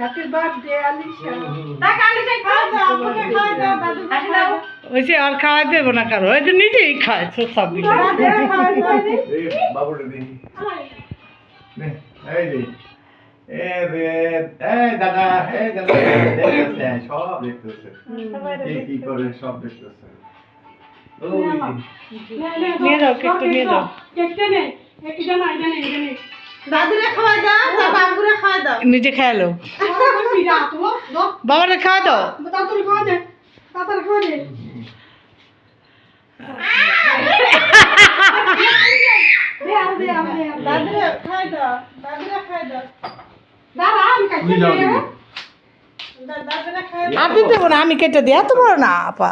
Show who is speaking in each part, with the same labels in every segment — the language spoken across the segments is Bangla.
Speaker 1: Happy birthday Alisha.
Speaker 2: ওই যে আর খাওয়াই দেবো না কারো, ওই যে নিজেই খায় সব
Speaker 3: বাবুটা দিই এই যে দাদা দেখতেছে সব দেখতেছে কি করে সব দেখতেছে
Speaker 2: নিয়ে যাও কেকটা নিয়ে যাও।
Speaker 1: দাদুরে খাওয়াই দাও, বাবুরে খাওয়াই দাও।
Speaker 2: নিজে খাইলো বাবারে খাওয়া দাও।
Speaker 1: দাদুরে খাওয়া দে, দাদুরে খাওয়া দে। দাদুরে খাওয়াই দাও, দাদুরে খাওয়াই দাও। দাদুরে খাওয়াই দাও।
Speaker 2: আমি দেবো না, আমি কেটে দিই, এত বড় না আপা।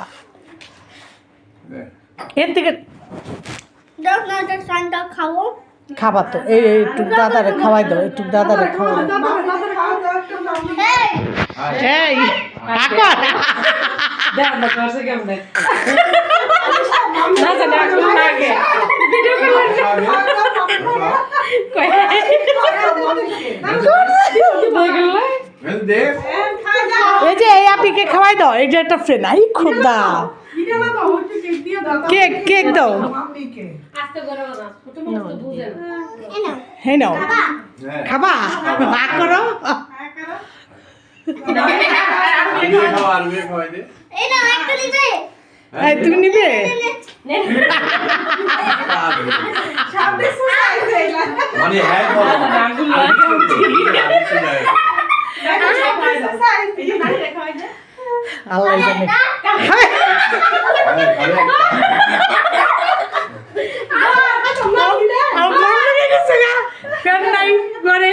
Speaker 2: এর থেকে খাবার তো এই একটু দাদারে খাওয়াই দাও, একটু দাদারে খাওয়াই দাও। এই আকর এই যে এই আপিকে খাওয়াই দাও, এই যে একটা ফ্রেন্ড। আই খোদা কেক কেক দাও। হ্যাঁ নাও খাবা ভাগ করো। এই তুমি নিবে?
Speaker 3: মানে হ্যাঁ
Speaker 2: আল্লাহ জানে। ফ্যান নাই ঘরে।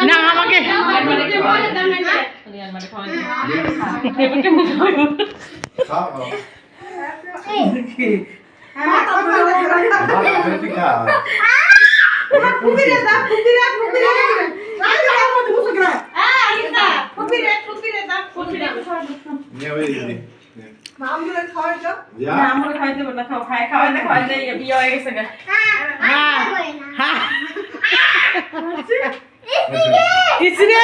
Speaker 2: না আমাকে ইসরে